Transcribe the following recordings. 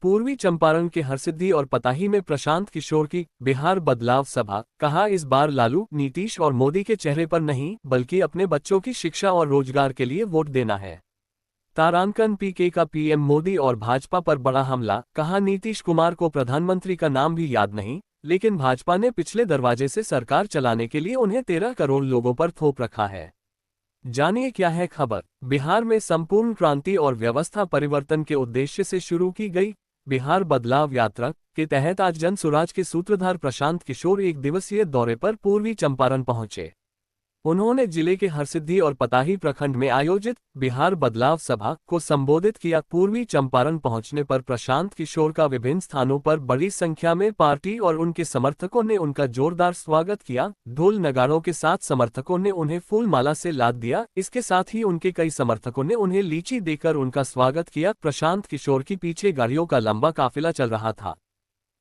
पूर्वी चंपारण के हरसिद्धि और पताही में प्रशांत किशोर की बिहार बदलाव सभा, कहा इस बार लालू, नीतीश और मोदी के चेहरे पर नहीं बल्कि अपने बच्चों की शिक्षा और रोजगार के लिए वोट देना है। तारांकन पीके का पीएम मोदी और भाजपा पर बड़ा हमला, कहा नीतीश कुमार को प्रधानमंत्री का नाम भी याद नहीं, लेकिन भाजपा ने पिछले दरवाजे से सरकार चलाने के लिए उन्हें 13 करोड़ लोगों पर थोप रखा है। जानिए क्या है खबर। बिहार में संपूर्ण क्रांति और व्यवस्था परिवर्तन के उद्देश्य से शुरू की गई बिहार बदलाव यात्रा के तहत आज जन सुराज के सूत्रधार प्रशांत किशोर एक दिवसीय दौरे पर पूर्वी चंपारण पहुंचे। उन्होंने जिले के हरसिद्धि और पताही प्रखंड में आयोजित बिहार बदलाव सभा को संबोधित किया। पूर्वी चंपारण पहुंचने पर प्रशांत किशोर का विभिन्न स्थानों पर बड़ी संख्या में पार्टी और उनके समर्थकों ने उनका जोरदार स्वागत किया। ढोल नगाड़ों के साथ समर्थकों ने उन्हें फूल माला से लाद दिया। इसके साथ ही उनके कई समर्थकों ने उन्हें लीची देकर उनका स्वागत किया। प्रशांत किशोर के पीछे गाड़ियों का लंबा काफिला चल रहा था।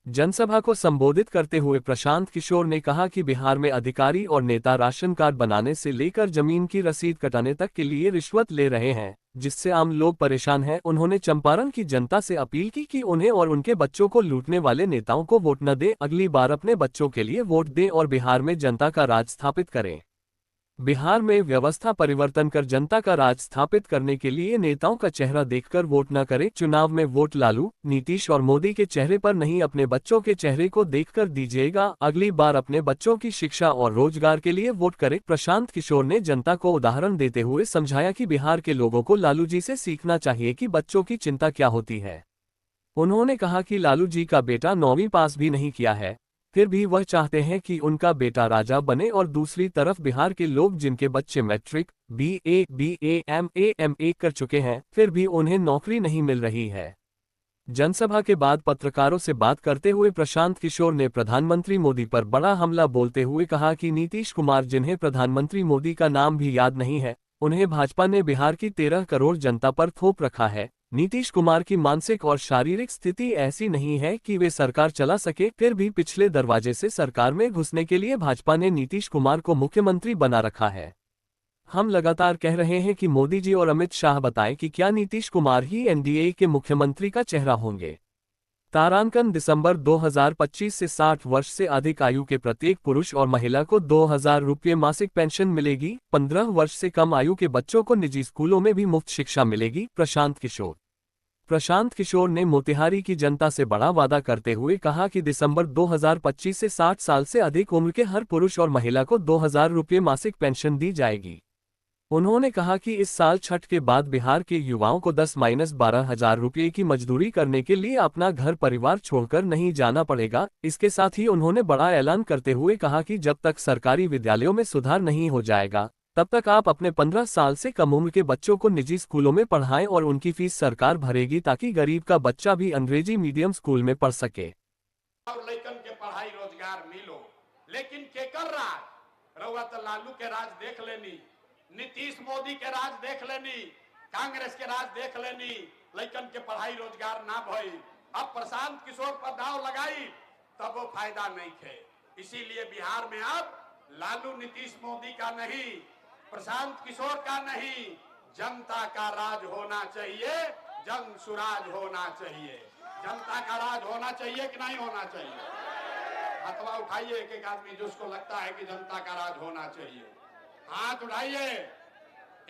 जनसभा को संबोधित करते हुए प्रशांत किशोर ने कहा कि बिहार में अधिकारी और नेता राशन कार्ड बनाने से लेकर जमीन की रसीद कटाने तक के लिए रिश्वत ले रहे हैं, जिससे आम लोग परेशान हैं। उन्होंने चंपारण की जनता से अपील की कि उन्हें और उनके बच्चों को लूटने वाले नेताओं को वोट न दें, अगली बार अपने बच्चों के लिए वोट दें और बिहार में जनता का राज स्थापित करें। बिहार में व्यवस्था परिवर्तन कर जनता का राज स्थापित करने के लिए नेताओं का चेहरा देखकर वोट न करें। चुनाव में वोट लालू, नीतीश और मोदी के चेहरे पर नहीं, अपने बच्चों के चेहरे को देखकर दीजिएगा। अगली बार अपने बच्चों की शिक्षा और रोजगार के लिए वोट करें। प्रशांत किशोर ने जनता को उदाहरण देते हुए समझाया कि बिहार के लोगों को लालू जी से सीखना चाहिए कि बच्चों की चिंता क्या होती है। उन्होंने कहा कि लालू जी का बेटा 9वीं पास भी नहीं किया है, फिर भी वह चाहते हैं कि उनका बेटा राजा बने, और दूसरी तरफ बिहार के लोग जिनके बच्चे मैट्रिक, बीए, एमए कर चुके हैं, फिर भी उन्हें नौकरी नहीं मिल रही है। जनसभा के बाद पत्रकारों से बात करते हुए प्रशांत किशोर ने प्रधानमंत्री मोदी पर बड़ा हमला बोलते हुए कहा कि नीतीश कुमार, जिन्हें प्रधानमंत्री मोदी का नाम भी याद नहीं है, उन्हें भाजपा ने बिहार की 13 करोड़ जनता पर थोप रखा है। नीतीश कुमार की मानसिक और शारीरिक स्थिति ऐसी नहीं है कि वे सरकार चला सके, फिर भी पिछले दरवाजे से सरकार में घुसने के लिए भाजपा ने नीतीश कुमार को मुख्यमंत्री बना रखा है। हम लगातार कह रहे हैं कि मोदी जी और अमित शाह बताएं कि क्या नीतीश कुमार ही एनडीए के मुख्यमंत्री का चेहरा होंगे। तारांकन दिसंबर 2025 से 60 वर्ष से अधिक आयु के प्रत्येक पुरुष और महिला को 2000 रुपये मासिक पेंशन मिलेगी। 15 वर्ष से कम आयु के बच्चों को निजी स्कूलों में भी मुफ्त शिक्षा मिलेगी। प्रशांत किशोर ने मोतिहारी की जनता से बड़ा वादा करते हुए कहा कि दिसंबर 2025 से 60 साल से अधिक उम्र के हर पुरुष और महिला को 2000 रुपये मासिक पेंशन दी जाएगी। उन्होंने कहा कि इस साल छठ के बाद बिहार के युवाओं को 10-12 हजार रुपये की मजदूरी करने के लिए अपना घर परिवार छोड़कर नहीं जाना पड़ेगा। इसके साथ ही उन्होंने बड़ा ऐलान करते हुए कहा कि जब तक सरकारी विद्यालयों में सुधार नहीं हो जाएगा, तब तक आप अपने 15 साल से कम उम्र के बच्चों को निजी स्कूलों में पढ़ाएं और उनकी फीस सरकार भरेगी, ताकि गरीब का बच्चा भी अंग्रेजी मीडियम स्कूल में पढ़ सके। के पढ़ाई रोजगार मिलो, लेकिन के कर राज रउआ तो लालू के राज देख लेनी, नीतीश मोदी के राज देख लेनी, कांग्रेस के राज देख लेनी, लइकन के पढ़ाई रोजगार ना भई। अब प्रशांत किशोर पर दाव लगाई तब वो फायदा नहीं थे। इसीलिए बिहार में अब लालू नीतीश मोदी का नहीं, प्रशांत किशोर का नहीं, जनता का राज होना चाहिए, जन सुराज होना चाहिए। जनता का राज होना चाहिए कि नहीं होना चाहिए? हथवा उठाइए एक एक आदमी जिसको लगता है कि जनता का राज होना चाहिए, हाथ उठाइए।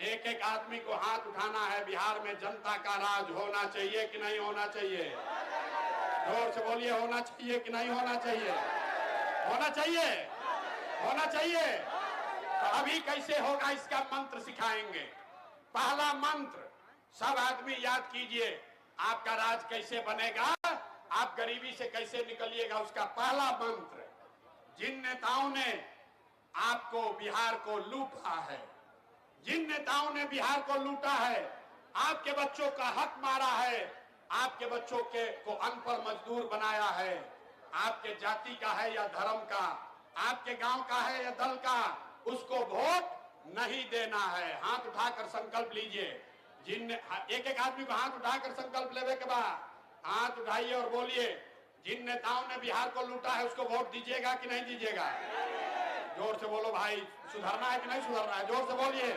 एक एक आदमी को हाथ उठाना है। बिहार में जनता का राज होना चाहिए कि नहीं होना चाहिए? जोर से बोलिए, होना चाहिए कि नहीं होना चाहिए? होना चाहिए, होना चाहिए। तो अभी कैसे होगा इसका मंत्र सिखाएंगे। पहला मंत्र सब आदमी याद कीजिए। आपका राज कैसे बनेगा, आप गरीबी से कैसे निकलिएगा, उसका पहला मंत्र, जिन नेताओं ने आपको बिहार को लूटा है, जिन नेताओं ने बिहार को लूटा है, आपके बच्चों का हक मारा है, आपके बच्चों को अनपढ़ मजदूर बनाया है, आपके जाति का है या धर्म का, आपके गांव का है या दल का, उसको वोट नहीं देना है। हाथ उठाकर संकल्प लीजिए। जिन एक एक आदमी को हाथ उठाकर संकल्प लेने के बाद हाथ उठाइए और बोलिए, जिन नेताओं ने बिहार को लूटा है उसको वोट दीजिएगा कि नहीं दीजिएगा? जोर से बोलो भाई, सुधरना है कि नहीं सुधरना है? जोर से बोलिए,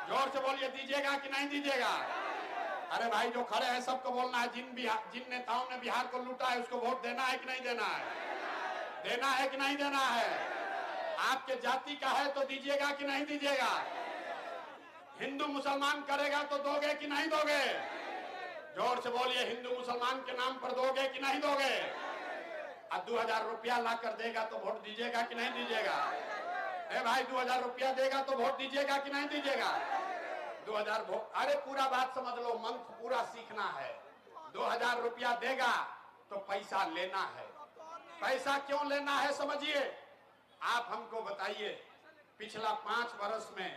जोर से बोलिए, दीजिएगा कि नहीं दीजिएगा? अरे भाई जो खड़े हैं सबको बोलना है, जिन नेताओं ने बिहार को लूटा है उसको वोट देना है कि नहीं देना है? देना है कि नहीं देना है? आपके जाति का है तो दीजिएगा कि नहीं दीजिएगा? हिंदू मुसलमान करेगा तो दोगे कि नहीं दोगे? जोर से बोलिए, हिंदू मुसलमान के नाम पर दोगे कि नहीं दोगे? अब 2000 रुपया ला कर देगा तो वोट दीजिएगा कि नहीं दीजिएगा? ए भाई 2000 रुपया देगा तो वोट दीजिएगा कि नहीं दीजिएगा? 2000 वोट, अरे पूरा बात समझ लो, मंत्र पूरा सीखना है। 2000 रुपया देगा तो पैसा लेना है। पैसा क्यों लेना है समझिए। आप हमको बताइए, पिछला 5 वर्ष में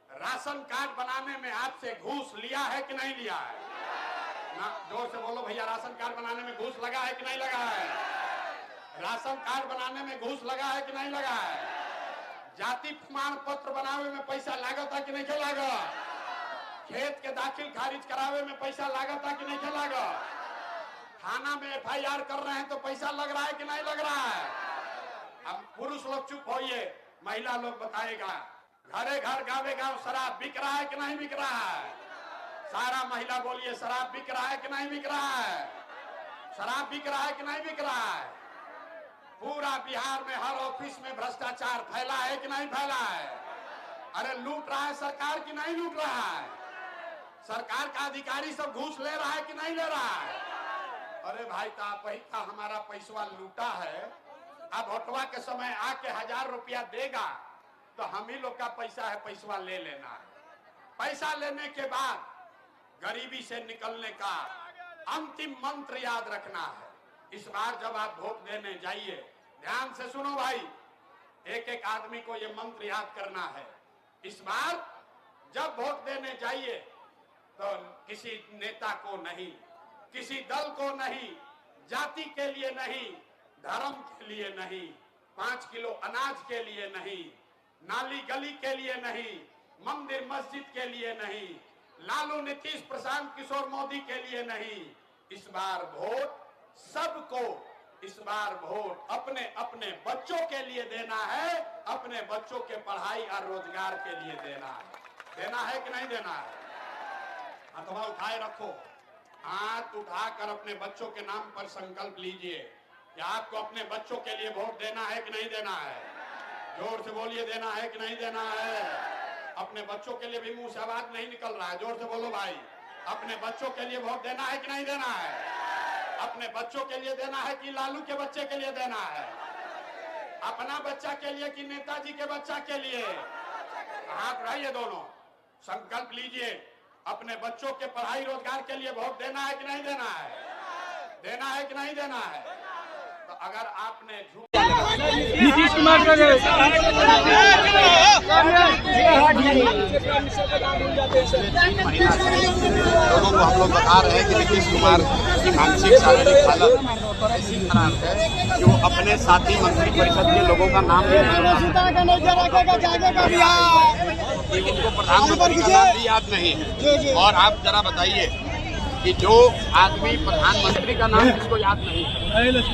राशन कार्ड बनाने में आपसे घूस लिया है कि नहीं लिया है? ना, जोर से बोलो भैया, राशन कार्ड बनाने में घूस लगा है कि नहीं लगा है? राशन कार्ड बनाने में घूस लगा है कि नहीं लगा है? जाति प्रमाण पत्र बनावे में पैसा लागत है कि नहीं लागत? खेत के दाखिल खारिज करावे में पैसा लागत है कि नहीं लागत? थाना में FIR कर रहे हैं तो पैसा लग रहा है कि नहीं लग रहा है? अब पुरुष लोग चुप होइए, महिला लोग बताएगा। घरे घर गावे गाँव शराब बिक रहा है कि नहीं बिक रहा है? सारा महिला बोलिए, शराब बिक रहा है कि नहीं बिक रहा है? शराब बिक रहा है कि नहीं बिक रहा है? पूरा बिहार में हर ऑफिस में भ्रष्टाचार फैला है कि नहीं फैला है? अरे लूट रहा है सरकार कि नहीं लूट रहा है? सरकार का अधिकारी सब घूस ले रहा है कि नहीं ले रहा है? अरे भाई का हमारा पैसा लूटा है, अब वोटवा के समय आके 1000 रुपया देगा तो हम ही लोग का पैसा है, पैसा ले लेना है। पैसा लेने के बाद गरीबी से निकलने का अंतिम मंत्र याद रखना है। इस बार जब आप वोट देने जाइए, ध्यान से सुनो भाई, एक एक आदमी को ये मंत्र याद करना है। इस बार जब वोट देने जाइए तो किसी नेता को नहीं, किसी दल को नहीं, जाति के लिए नहीं, धर्म के लिए नहीं, 5 किलो अनाज के लिए नहीं, नाली गली के लिए नहीं, मंदिर मस्जिद के लिए नहीं, लालू नीतीश प्रशांत किशोर मोदी के लिए नहीं। इस बार वोट सबको, इस बार वोट अपने अपने बच्चों के लिए देना है, अपने बच्चों के पढ़ाई और रोजगार के लिए देना है। देना है कि नहीं देना है? हाथवा उठाए रखो, हाथ उठाकर अपने बच्चों के नाम पर संकल्प लीजिए कि आपको अपने बच्चों के लिए वोट देना है कि नहीं देना है? जोर से बोलिए, देना है कि नहीं देना है? अपने बच्चों के लिए भी मुंह से आवाज नहीं निकल रहा है, जोर से बोलो भाई। अपने बच्चों के लिए वोट देना है कि नहीं देना है? अपने बच्चों के लिए देना है कि लालू के बच्चे के लिए देना है? अपना बच्चा के लिए कि नेताजी के बच्चा के लिए? हाथ उठाइए दोनों, संकल्प लीजिए, अपने बच्चों के पढ़ाई रोजगार के लिए वोट देना है कि नहीं देना है? देना है कि नहीं देना है? तो अगर आपने नीतीश कुमार का लोगों को हम लोग बता रहे हैं कि नीतीश कुमार की मानसिक शारीरिक हालत ऐसी खराब है कि वो अपने साथी मंत्री परिषद के लोगों का नाम भी उनको प्रधानमंत्री का नाम भी याद नहीं है। और आप जरा बताइए कि जो आदमी प्रधानमंत्री का नाम जिसको याद नहीं है,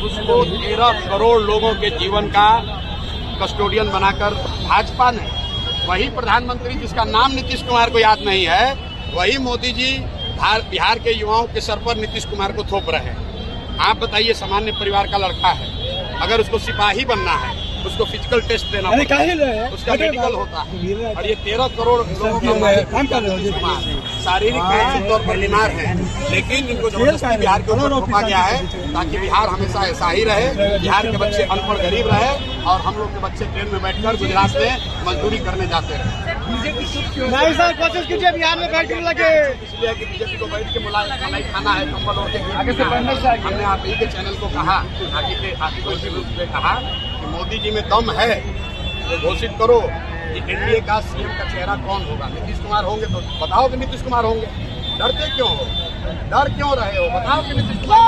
उसको 13 करोड़ लोगों के जीवन का कस्टोडियन बनाकर भाजपा ने, वही प्रधानमंत्री जिसका नाम नीतीश कुमार को याद नहीं है, वही मोदी जी बिहार के युवाओं के सर पर नीतीश कुमार को थोप रहे हैं। आप बताइए, सामान्य परिवार का लड़का है, अगर उसको सिपाही बनना है, उसको फिजिकल टेस्ट देना होता है, उसका मेडिकल होता है, और ये 13 करोड़ लोगों का शारीरिक मानसिक तौर पर बीमार है, लेकिन इनको जबरदस्ती बिहार के ऊपर थोपा गया है ताकि बिहार हमेशा ऐसा ही रहे, बिहार के बच्चे अनपढ़ गरीब रहे और हम लोग के बच्चे ट्रेन में बैठकर गुजरात में मजदूरी करने जाते रहे। नहीं सर, कोशिश कीजिए बिहार में बैठने लगे, इसलिए कि बीजेपी को बैठ के मलाई खाना है, कंबल ओढ़ के। हमने आप ही के चैनल को कहा, आप को इसी रूप में कहा कि मोदी जी में दम है तो घोषित करो कि एनडीए का सीएम का चेहरा कौन होगा। नीतीश कुमार होंगे तो बताओ कि नीतीश कुमार होंगे। डरते क्यों हो? डर क्यों रहे हो? बताओ कि नीतीश कुमार